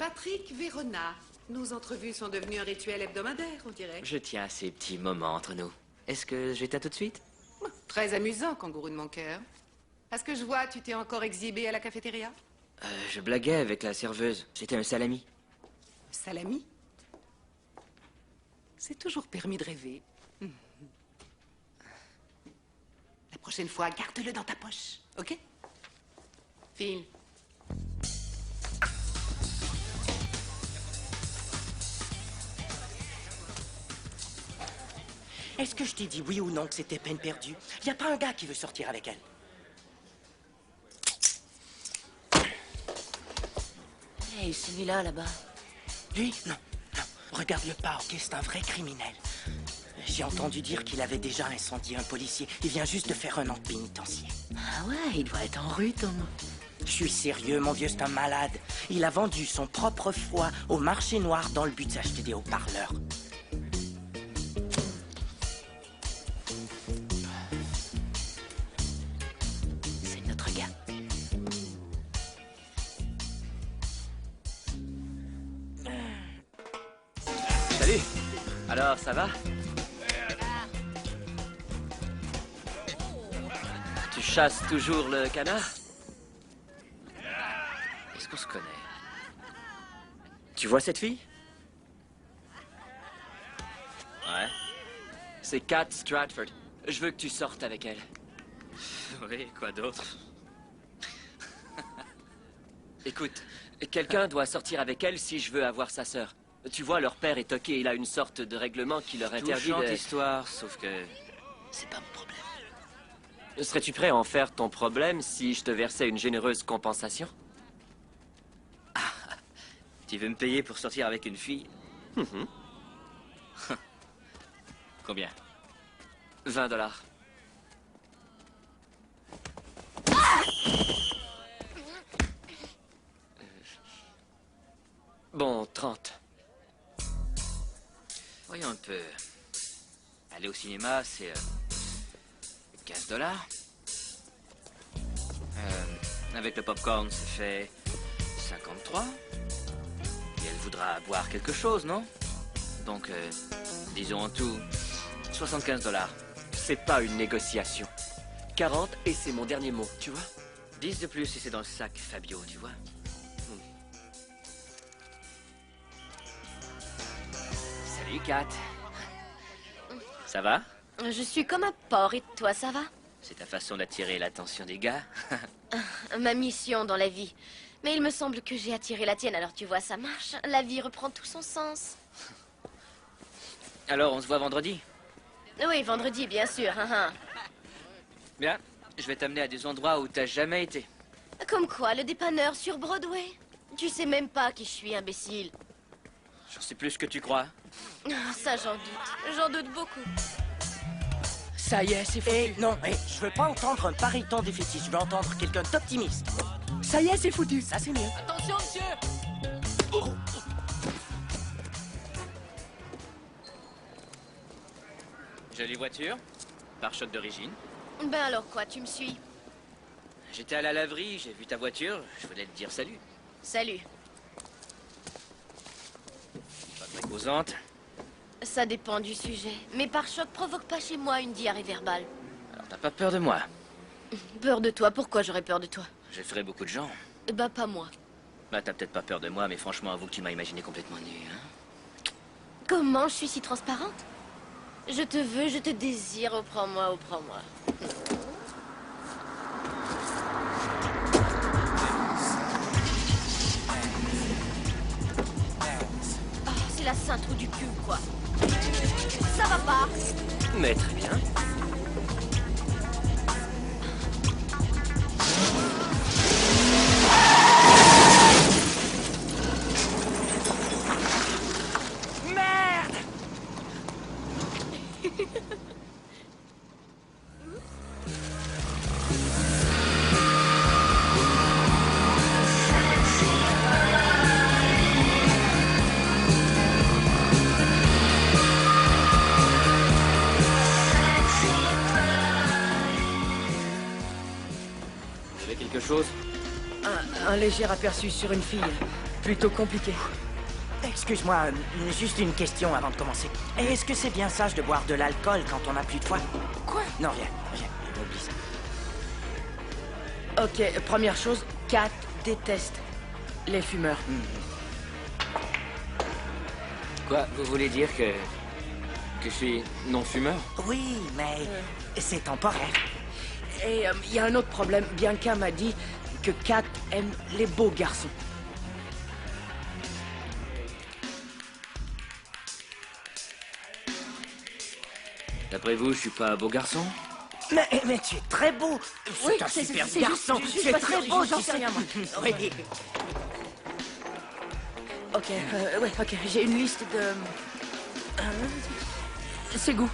Patrick Vérona. Nos entrevues sont devenues un rituel hebdomadaire, on dirait. Je tiens à ces petits moments entre nous. Est-ce que j'étais tout de suite? Très amusant, kangourou de mon cœur. À ce que je vois, tu t'es encore exhibé à la cafétéria? Je blaguais avec la serveuse. C'était un salami. Salami? C'est toujours permis de rêver. La prochaine fois, garde-le dans ta poche, ok? Phil. Est-ce que je t'ai dit oui ou non que c'était peine perdue? Y a pas un gars qui veut sortir avec elle? Hey, celui-là, là-bas. Lui? Non, non. Regarde-le pas, ok? C'est un vrai criminel. J'ai entendu dire qu'il avait déjà incendié un policier. Il vient juste de faire un an de pénitencier. Ah ouais, il doit être en rue, Tom. Je suis sérieux, mon vieux, c'est un malade. Il a vendu son propre foie au marché noir dans le but de s'acheter des haut-parleurs. C'est notre gars. Salut! Alors, ça va? Tu chasses toujours le canard? Est-ce qu'on se connaît? Tu vois cette fille? Ouais. C'est Kat Stratford. Je veux que tu sortes avec elle. Oui, quoi d'autre? Écoute, quelqu'un doit sortir avec elle si je veux avoir sa sœur. Tu vois, leur père est toqué, il a une sorte de règlement qui leur interdit de... histoire, sauf que... C'est pas mon problème. Serais-tu prêt à en faire ton problème si je te versais une généreuse compensation? Tu veux me payer pour sortir avec une fille? Combien? 20 $. Bon, 30. Voyons un peu. Aller au cinéma, c'est 15 $. Avec le popcorn, ça fait 53. Et elle voudra boire quelque chose, non? Donc, disons en tout, 75 $. C'est pas une négociation. 40 et c'est mon dernier mot, tu vois? 10 de plus si c'est dans le sac, Fabio, tu vois? Salut, Kat. Ça va? Je suis comme un porc, et toi, ça va? C'est ta façon d'attirer l'attention des gars? Ma mission dans la vie. Mais il me semble que j'ai attiré la tienne, alors tu vois, ça marche. La vie reprend tout son sens. Alors, on se voit vendredi? Oui, vendredi, bien sûr. Bien, je vais t'amener à des endroits où t'as jamais été. Comme quoi, le dépanneur sur Broadway? Tu sais même pas qui je suis, imbécile. J'en sais plus que tu crois. Ah, ça, j'en doute. J'en doute beaucoup. Ça y est, c'est foutu. Non, je veux pas entendre un pareil ton défaitiste. Je veux entendre quelqu'un d'optimiste. Ça y est, c'est foutu. Ça, c'est mieux. Attention, monsieur! Jolie voiture, pare-choc d'origine. Ben alors quoi, tu me suis? J'étais à la laverie, j'ai vu ta voiture, je voulais te dire salut. Salut. Pas très causante. Ça dépend du sujet. Mais pare-choc provoque pas chez moi une diarrhée verbale. Alors t'as pas peur de moi? Peur de toi? Pourquoi j'aurais peur de toi? J'effraie beaucoup de gens. Bah, pas moi. Bah t'as peut-être pas peur de moi, mais franchement, avoue que tu m'as imaginé complètement nu, hein? Comment je suis si transparente? Je te veux, je te désire, oh prends-moi, oh prends-moi. Oh, c'est la sainte trou du cul, quoi. Ça va pas. Mais très bien. Merde! Vous avez quelque chose? Un léger aperçu sur une fille. Plutôt compliqué. Excuse-moi, juste une question avant de commencer. Est-ce que c'est bien sage de boire de l'alcool quand on n'a plus de foi? Quoi? Non, rien, oublie ça. Ok, première chose, Kat déteste les fumeurs. Quoi, vous voulez dire que je suis non-fumeur? Oui, mais c'est temporaire. Et il y a un autre problème. Bianca m'a dit que Kat aime les beaux garçons. D'après vous, je suis pas un beau garçon? Mais tu es très beau. Oui, C'est un c'est- super c'est garçon. juste- Tu es pas très sûr, beau, j'en tu sais sais. rien, moi. Oui. Ok, ouais, ok. J'ai une liste de... ses goûts.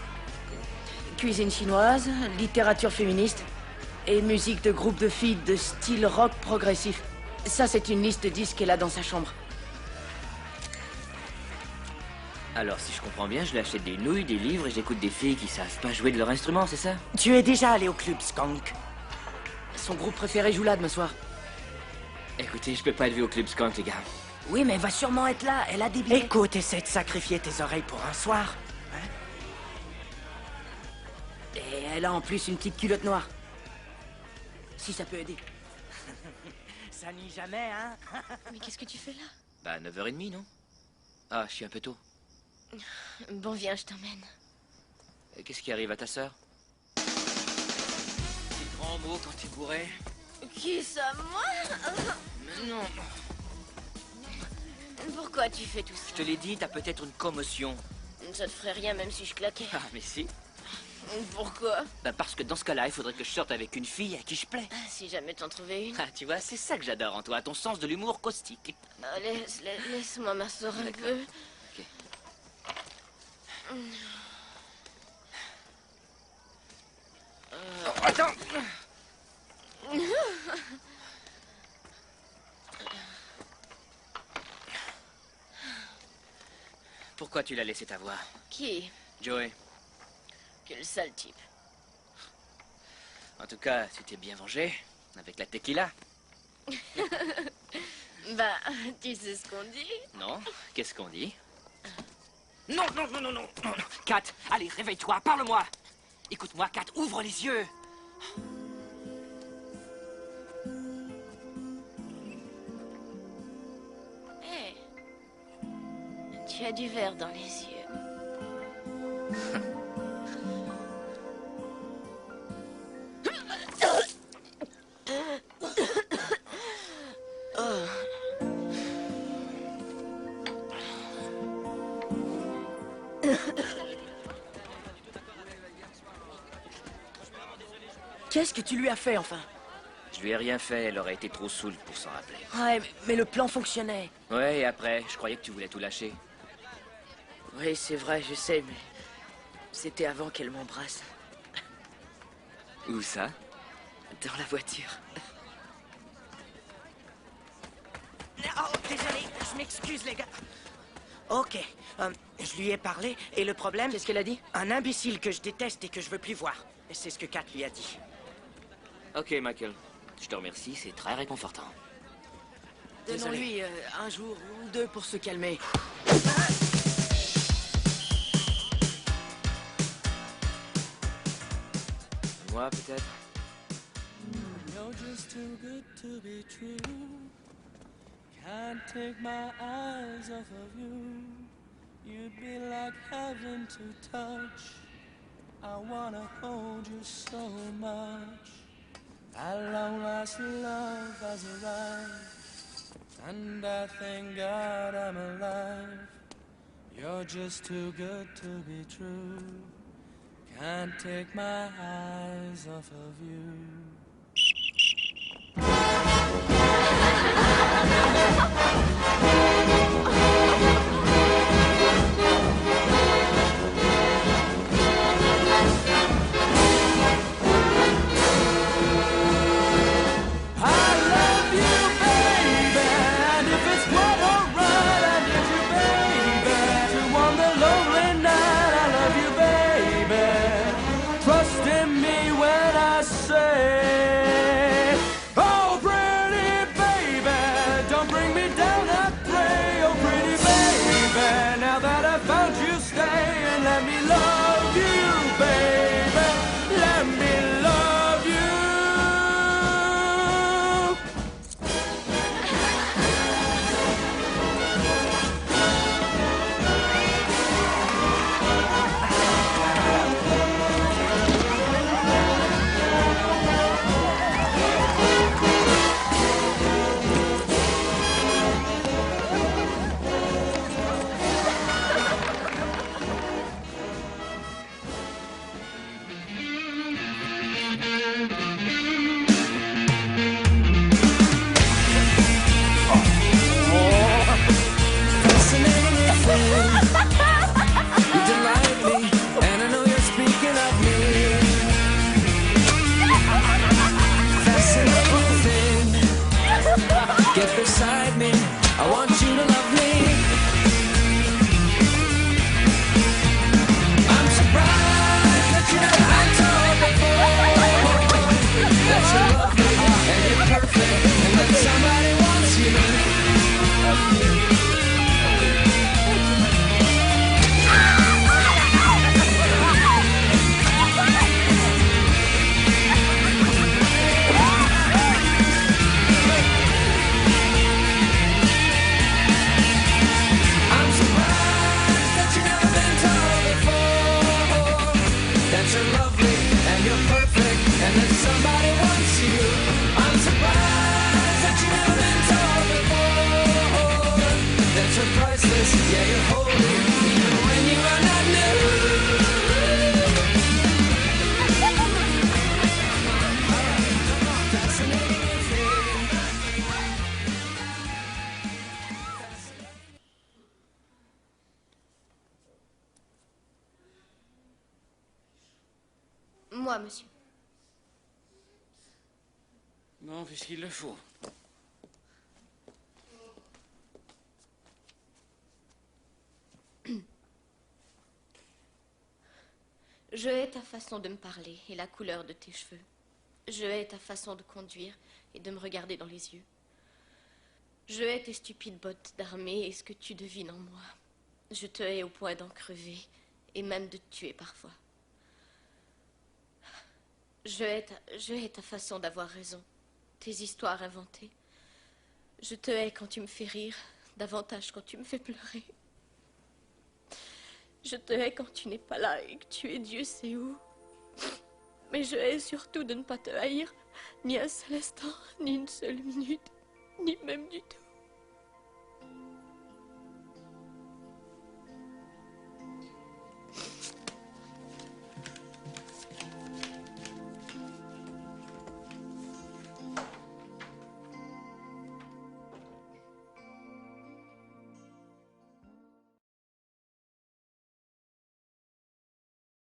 Cuisine chinoise, littérature féministe et musique de groupe de filles de style rock progressif. Ça, c'est une liste de disques qu'elle a dans sa chambre. Alors, si je comprends bien, je lui achète des nouilles, des livres et j'écoute des filles qui savent pas jouer de leur instrument, c'est ça? Tu es déjà allé au club Skunk? Son groupe préféré joue là demain soir. Écoutez, je peux pas être vu au Club Skunk, les gars. Oui, mais elle va sûrement être là. Elle a des billets. Écoute, essaie de sacrifier tes oreilles pour un soir. Et elle a en plus une petite culotte noire. Si ça peut aider. Ça nie jamais, hein? Mais qu'est-ce que tu fais là? Bah, 9h30, non? Ah, je suis un peu tôt. Bon, viens, je t'emmène. Qu'est-ce qui arrive à ta sœur? Des grands mots quand t'es bourré? Qui ça, moi? Mais non. Pourquoi tu fais tout Je ça? te l'ai dit, t'as peut-être une commotion. Ça te ferait rien même si je claquais. Ah, mais si. Pourquoi? Bah, parce que dans ce cas-là, il faudrait que je sorte avec une fille à qui je plais. Si jamais t'en trouvais une. Ah, tu vois, c'est ça que j'adore en toi, ton sens de l'humour caustique. Laisse-moi m'asseoir un peu. Ok. Oh, attends! Pourquoi tu l'as laissé t'avoir? Qui? Joey. Quel sale type. En tout cas, tu t'es bien vengé avec la tequila. Bah, tu sais ce qu'on dit? Non? Qu'est-ce qu'on dit? Non. Kat, allez, réveille-toi, parle-moi. Écoute-moi, Kat, ouvre les yeux. Hé. Tu as du verre dans les yeux. Qu'est-ce que tu lui as fait, enfin? Je lui ai rien fait, elle aurait été trop saoule pour s'en rappeler. Ouais, mais le plan fonctionnait. Ouais, et après, je croyais que tu voulais tout lâcher. Oui, c'est vrai, je sais, mais... c'était avant qu'elle m'embrasse. Où ça? Dans la voiture. Oh, désolé, je m'excuse, les gars. Ok, je lui ai parlé, et le problème... Qu'est-ce qu'elle a dit? Un imbécile que je déteste et que je veux plus voir. C'est ce que Kat lui a dit. Ok, Michael. Je te remercie, c'est très réconfortant. Donnons-lui un jour ou deux pour se calmer. Moi, peut-être? You're just too good to be true. Can't take my eyes off of you. You'd be like heaven to touch. I wanna hold you so much. At long last love has arrived, and I thank God I'm alive. You're just too good to be true. Can't take my eyes off of you. Trust in me when I say perfect and that somebody wants you. I'm surprised that you've never been told before that you're lovely and you're perfect and that somebody wants you. I'm surprised that you've never been told before that you're priceless, yeah, you're holy, even when you are not new. Fascinating thing. Moi, monsieur. Bon, puisqu'il le faut. Je hais ta façon de me parler et la couleur de tes cheveux. Je hais ta façon de conduire et de me regarder dans les yeux. Je hais tes stupides bottes d'armée et ce que tu devines en moi. Je te hais au point d'en crever et même de te tuer parfois. Je hais ta façon d'avoir raison, tes histoires inventées. Je te hais quand tu me fais rire, davantage quand tu me fais pleurer. Je te hais quand tu n'es pas là et que tu es Dieu sait où. Mais je hais surtout de ne pas te haïr, ni un seul instant, ni une seule minute, ni même du tout.